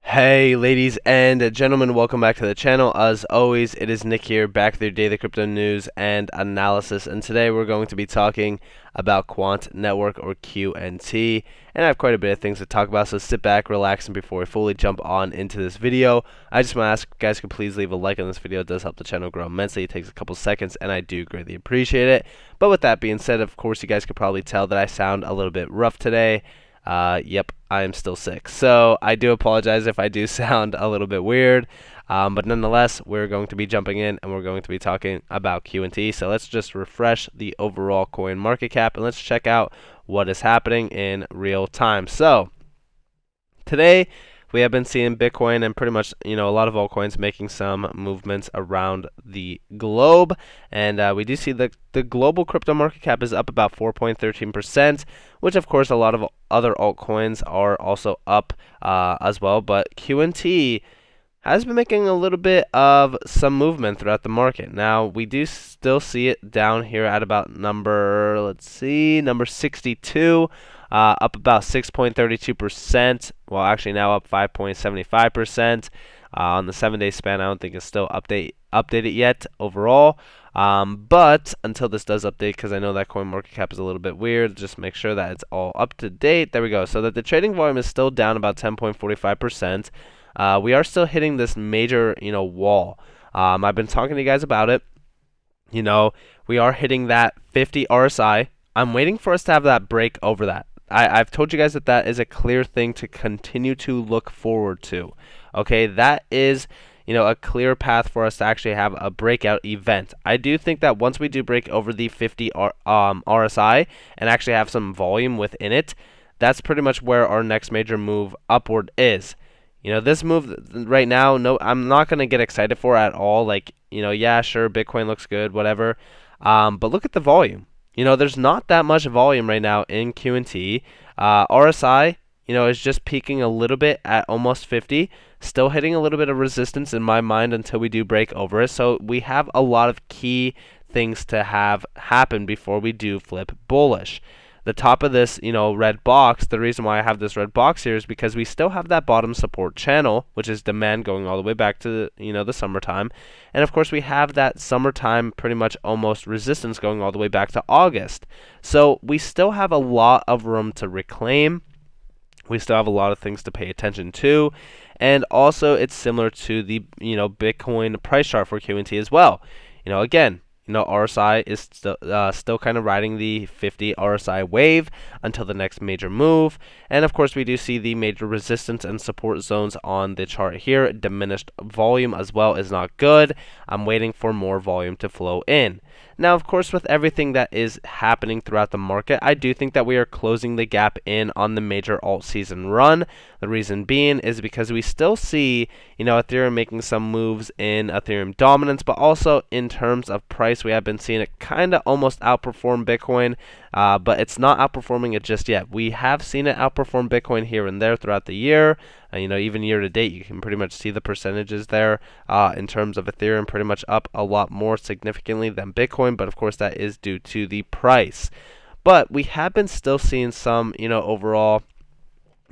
Hey ladies and gentlemen, welcome back to the channel. As always, it is Nick here, back with your daily crypto news and analysis, and today we're going to be talking about Quant Network, or QNT, and I have quite a bit of things to talk about, so sit back, relax, and before we fully jump on into this video, I just want to ask you guys to please leave a like on this video. It does help the channel grow immensely. It takes a couple seconds, and I do greatly appreciate it. But with that being said, of course, you guys could probably tell that I sound a little bit rough today. Yep, I am still sick. So I do apologize if I do sound a little bit weird. But nonetheless, we're going to be jumping in and we're going to be talking about QNT. So let's just refresh the overall coin market cap and let's check out what is happening in real time. So today, we have been seeing Bitcoin and pretty much, a lot of altcoins making some movements around the globe. And we do see the global crypto market cap is up about 4.13%, which of course a lot of other altcoins are also up as well. But QNT has been making a little bit of some movement throughout the market. Now, we do still see it down here at about number 62. Up about 6.32%. Well, actually now up 5.75%. On the 7-day span, I don't think it's still updated yet overall. But until this does update, because I know that coin market cap is a little bit weird, just make sure that it's all up to date. There we go. So that the trading volume is still down about 10.45%. We are still hitting this major, wall. I've been talking to you guys about it. We are hitting that 50 RSI. I'm waiting for us to have that break over that. I've told you guys that that is a clear thing to continue to look forward to. Okay, that is, a clear path for us to actually have a breakout event. I do think that once we do break over the 50 RSI and actually have some volume within it, that's pretty much where our next major move upward is. This move right now, no, I'm not going to get excited for at all. Like, yeah, sure, Bitcoin looks good, whatever. But look at the volume. There's not that much volume right now in QNT. RSI, is just peaking a little bit at almost 50, still hitting a little bit of resistance in my mind until we do break over it. So we have a lot of key things to have happen before we do flip bullish. The top of this, red box, the reason why I have this red box here is because we still have that bottom support channel, which is demand going all the way back to, the summertime. And of course, we have that summertime pretty much almost resistance going all the way back to August. So we still have a lot of room to reclaim. We still have a lot of things to pay attention to. And also, it's similar to the, Bitcoin price chart for QNT as well. Again, RSI is still kind of riding the 50 RSI wave until the next major move. And of course, we do see the major resistance and support zones on the chart here. Diminished volume as well is not good. I'm waiting for more volume to flow in. Now, of course, with everything that is happening throughout the market, I do think that we are closing the gap in on the major alt season run. The reason being is because we still see, Ethereum making some moves in Ethereum dominance, but also in terms of price, we have been seeing it kind of almost outperform Bitcoin, but it's not outperforming it just yet. We have seen it outperform Bitcoin here and there throughout the year. Even year to date, you can pretty much see the percentages there in terms of Ethereum pretty much up a lot more significantly than Bitcoin, but of course that is due to the price. But we have been still seeing some, overall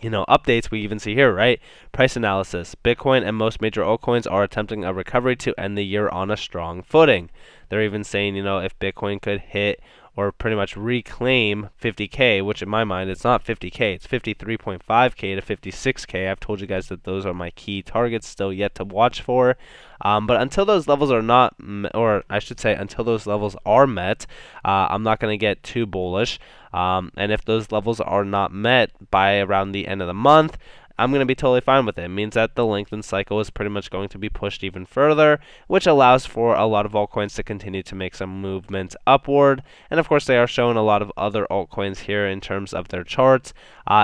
updates. We even see here, right? Price analysis. Bitcoin and most major altcoins are attempting a recovery to end the year on a strong footing. They're even saying, if Bitcoin could hit or pretty much reclaim 50K, which in my mind, it's not 50K, it's 53.5K to 56K. I've told you guys that those are my key targets still yet to watch for. But until those levels are not, or I should say, until those levels are met, I'm not going to get too bullish. And if those levels are not met by around the end of the month, I'm going to be totally fine with it. It means that the lengthened cycle is pretty much going to be pushed even further, which allows for a lot of altcoins to continue to make some movement upward. And of course, they are showing a lot of other altcoins here in terms of their charts.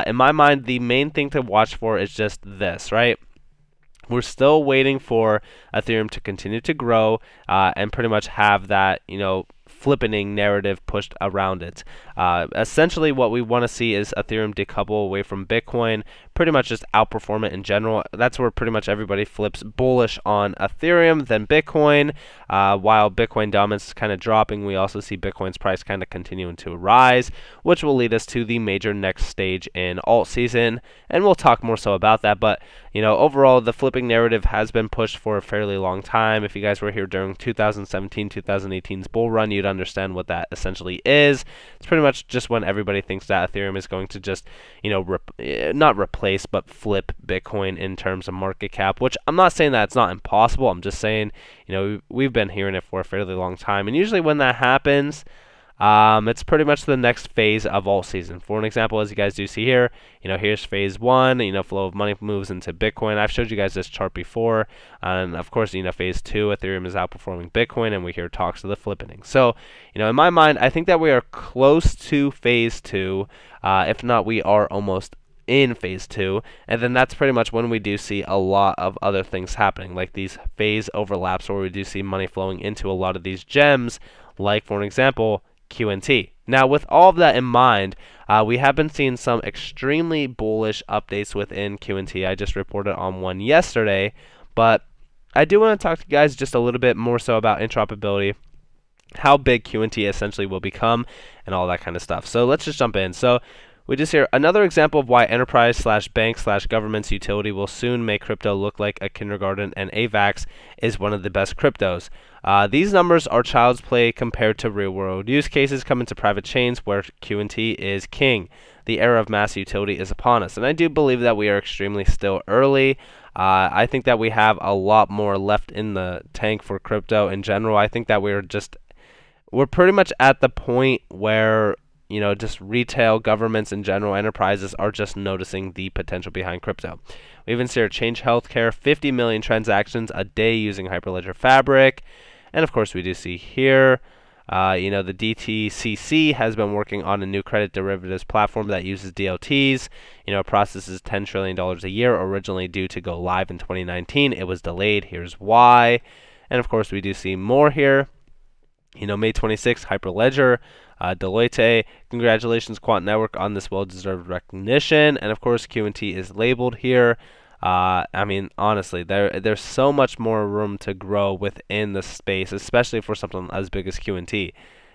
In my mind, the main thing to watch for is just this, right? We're still waiting for Ethereum to continue to grow and pretty much have that, flippening narrative pushed around it. Essentially, what we want to see is Ethereum decouple away from Bitcoin, pretty much just outperform it in general. That's where pretty much everybody flips bullish on Ethereum, then Bitcoin. While Bitcoin dominance is kind of dropping, we also see Bitcoin's price kind of continuing to rise, which will lead us to the major next stage in alt season, and we'll talk more so about that. But overall, the flipping narrative has been pushed for a fairly long time. If you guys were here during 2017, 2018's bull run, you'd understand what that essentially is. It's pretty much just when everybody thinks that Ethereum is going to just, not replace, but flip Bitcoin in terms of market cap, which I'm not saying that it's not impossible. I'm just saying, we've been hearing it for a fairly long time. And usually when that happens, it's pretty much the next phase of alt season. For an example, as you guys do see here, here's phase one, flow of money moves into Bitcoin. I've showed you guys this chart before. And of course, phase two, Ethereum is outperforming Bitcoin, and we hear talks of the flippening. So, in my mind, I think that we are close to phase two. If not, we are almost in phase two, and then that's pretty much when we do see a lot of other things happening, like these phase overlaps where we do see money flowing into a lot of these gems, like for an example, QNT. Now, with all of that in mind, we have been seeing some extremely bullish updates within QNT. I just reported on one yesterday, but I do want to talk to you guys just a little bit more so about interoperability, how big QNT essentially will become, and all that kind of stuff. So let's just jump in. So we just hear another example of why enterprise/bank/government's utility will soon make crypto look like a kindergarten, and AVAX is one of the best cryptos. These numbers are child's play compared to real-world use cases coming to private chains where QNT is king. The era of mass utility is upon us, and I do believe that we are extremely still early. I think that we have a lot more left in the tank for crypto in general. I think that we're pretty much at the point where just retail, governments in general, enterprises are just noticing the potential behind crypto. We even see our Change Healthcare, 50 million transactions a day using Hyperledger Fabric. And of course, we do see here, the DTCC has been working on a new credit derivatives platform that uses DLTs. Processes $10 trillion a year, originally due to go live in 2019. It was delayed. Here's why. And of course, we do see more here. May 26th, Hyperledger, Deloitte, congratulations Quant Network on this well-deserved recognition. And of course, QNT is labeled here. Honestly, there's so much more room to grow within the space, especially for something as big as QNT.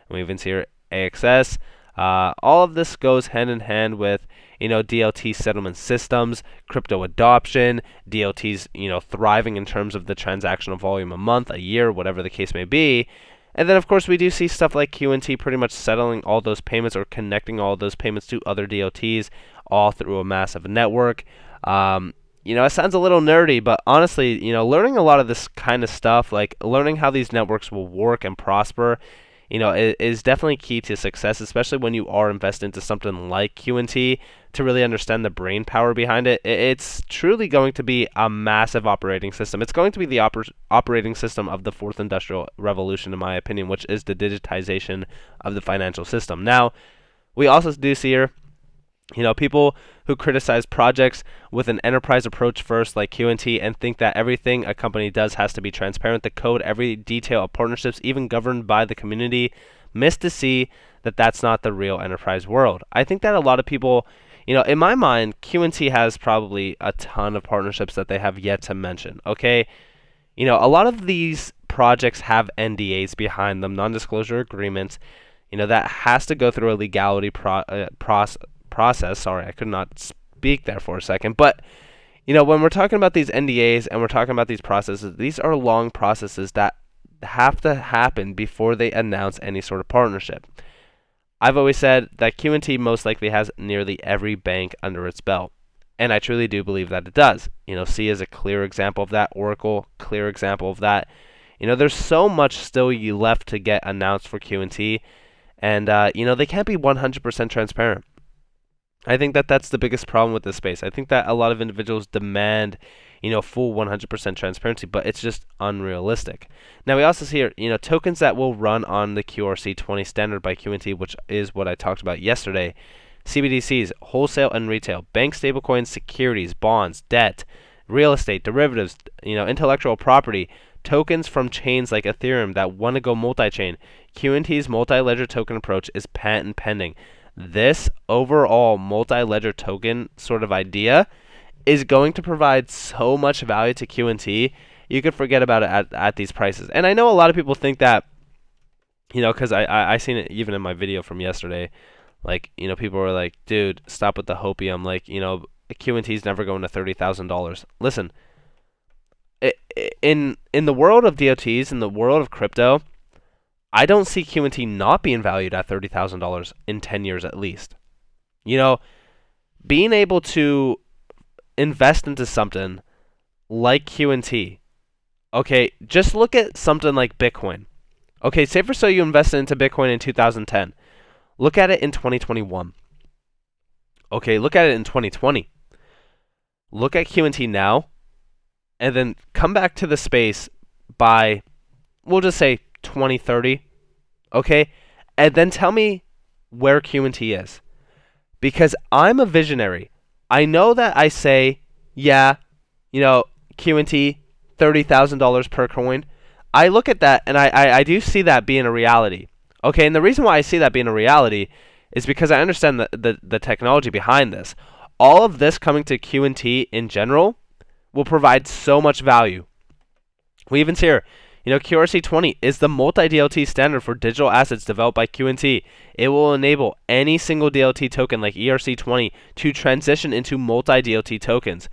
And we even see here AXS. All of this goes hand in hand with, DLT settlement systems, crypto adoption, DLTs, thriving in terms of the transactional volume a month, a year, whatever the case may be. And then, of course, we do see stuff like QNT pretty much settling all those payments or connecting all those payments to other DLTs, all through a massive network. It sounds a little nerdy, but honestly, learning a lot of this kind of stuff, like learning how these networks will work and prosper, is definitely key to success, especially when you are invested into something like QNT, to really understand the brain power behind it. It's truly going to be a massive operating system. It's going to be the operating system of the fourth industrial revolution, in my opinion, which is the digitization of the financial system. Now, we also do see here, people who criticize projects with an enterprise approach first, like QNT, and think that everything a company does has to be transparent. The code, every detail of partnerships, even governed by the community, miss to see that that's not the real enterprise world. I think that a lot of people, in my mind, QNT has probably a ton of partnerships that they have yet to mention. Okay, a lot of these projects have NDAs behind them, non-disclosure agreements. That has to go through a legality process. Sorry, I could not speak there for a second. But, when we're talking about these NDAs and we're talking about these processes, these are long processes that have to happen before they announce any sort of partnership. I've always said that QNT most likely has nearly every bank under its belt. And I truly do believe that it does. C is a clear example of that. Oracle, clear example of that. There's so much still left to get announced for QNT. And, they can't be 100% transparent. I think that that's the biggest problem with this space. I think that a lot of individuals demand, full 100% transparency, but it's just unrealistic. Now, we also see here, tokens that will run on the QRC20 standard by QNT, which is what I talked about yesterday. CBDCs, wholesale and retail, bank stablecoins, securities, bonds, debt, real estate, derivatives, intellectual property, tokens from chains like Ethereum that want to go multi-chain. QNT's multi-ledger token approach is patent pending. This overall multi-ledger token sort of idea is going to provide so much value to QNT, you could forget about it at these prices. And I know a lot of people think that, because I seen it even in my video from yesterday, like, people were like, dude, stop with the hopium, like, QNT's never going to $30,000. Listen, in the world of DOTs, in the world of crypto, I don't see QNT not being valued at $30,000 in 10 years at least. Being able to invest into something like QNT, okay, just look at something like Bitcoin. Okay, say for so you invested into Bitcoin in 2010. Look at it in 2021. Okay, look at it in 2020. Look at QNT now, and then come back to the space by, we'll just say 2030, okay? And then tell me where QNT is. Because I'm a visionary. I know that I say, yeah, QNT, $30,000 per coin. I look at that, and I do see that being a reality. Okay, and the reason why I see that being a reality is because I understand the technology behind this. All of this coming to QNT in general will provide so much value. We even see here, QRC20 is the multi-DLT standard for digital assets developed by QNT. It will enable any single DLT token like ERC20 to transition into multi-DLT tokens.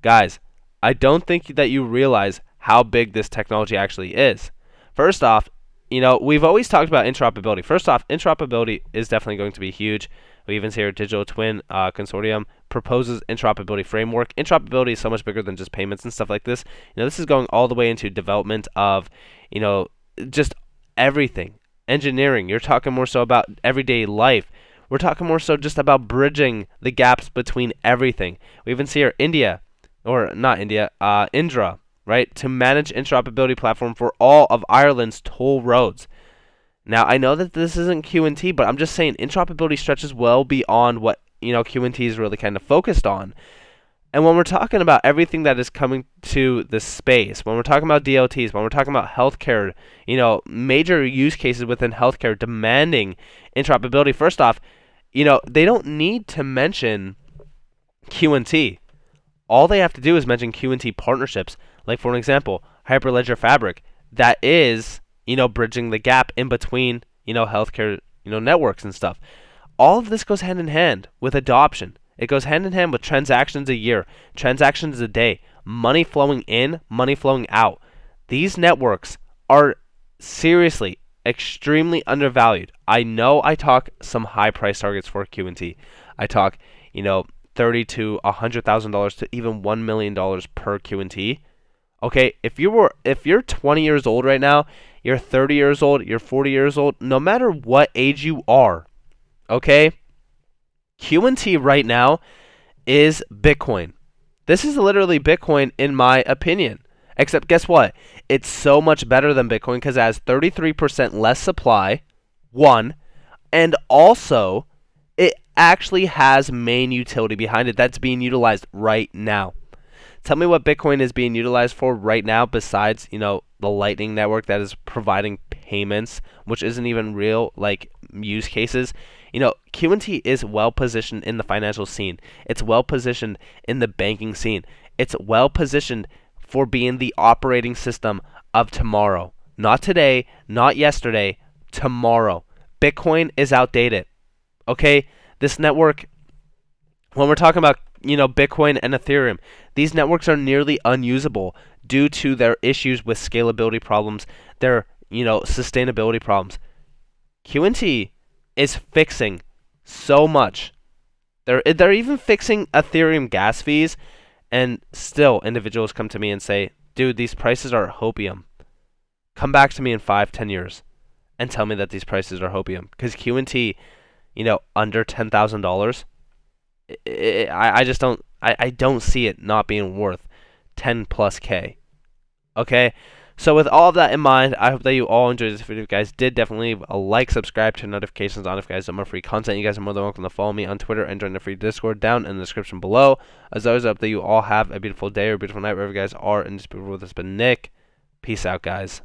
Guys, I don't think that you realize how big this technology actually is. First off, we've always talked about interoperability. First off, interoperability is definitely going to be huge. We even see our Digital Twin Consortium proposes interoperability framework. Interoperability is so much bigger than just payments and stuff like this. This is going all the way into development of, just everything. Engineering. You're talking more so about everyday life. We're talking more so just about bridging the gaps between everything. We even see our Indra, right, to manage interoperability platform for all of Ireland's toll roads. Now, I know that this isn't QNT, but I'm just saying interoperability stretches well beyond what, QNT is really kind of focused on. And when we're talking about everything that is coming to the space, when we're talking about DLTs, when we're talking about healthcare, major use cases within healthcare demanding interoperability, first off, they don't need to mention QNT. All they have to do is mention QNT partnerships, like, for an example, Hyperledger Fabric, that is, bridging the gap in between, healthcare, networks and stuff. All of this goes hand in hand with adoption. It goes hand in hand with transactions a year, transactions a day, money flowing in, money flowing out. These networks are seriously extremely undervalued. I know I talk some high price targets for QNT. I talk, $30,000 to $100,000 to even $1 million per QNT. Okay, if you're 20 years old right now, you're 30 years old, you're 40 years old, no matter what age you are, okay, QNT right now is Bitcoin. This is literally Bitcoin in my opinion. Except guess what? It's so much better than Bitcoin because it has 33% less supply, one, and also it actually has main utility behind it that's being utilized right now. Tell me what Bitcoin is being utilized for right now besides, the Lightning Network that is providing payments, which isn't even real, like, use cases. QNT is well positioned in the financial scene. It's well positioned in the banking scene. It's well positioned for being the operating system of tomorrow. Not today, not yesterday, tomorrow. Bitcoin is outdated. Okay? This network, when we're talking about, Bitcoin and Ethereum, these networks are nearly unusable due to their issues with scalability problems, their, sustainability problems. QNT is fixing so much. They're even fixing Ethereum gas fees, and still individuals come to me and say, dude, these prices are hopium. Come back to me in 5-10 years and tell me that these prices are hopium. Because QNT, under $10,000, I don't see it not being worth 10 plus K. Okay? So with all of that in mind, I hope that you all enjoyed this video. If you guys did, definitely leave a like, subscribe, turn notifications on if you guys want more free content. You guys are more than welcome to follow me on Twitter and join the free Discord down in the description below. As always, I hope that you all have a beautiful day or a beautiful night wherever you guys are in this beautiful world. This has been Nick. Peace out, guys.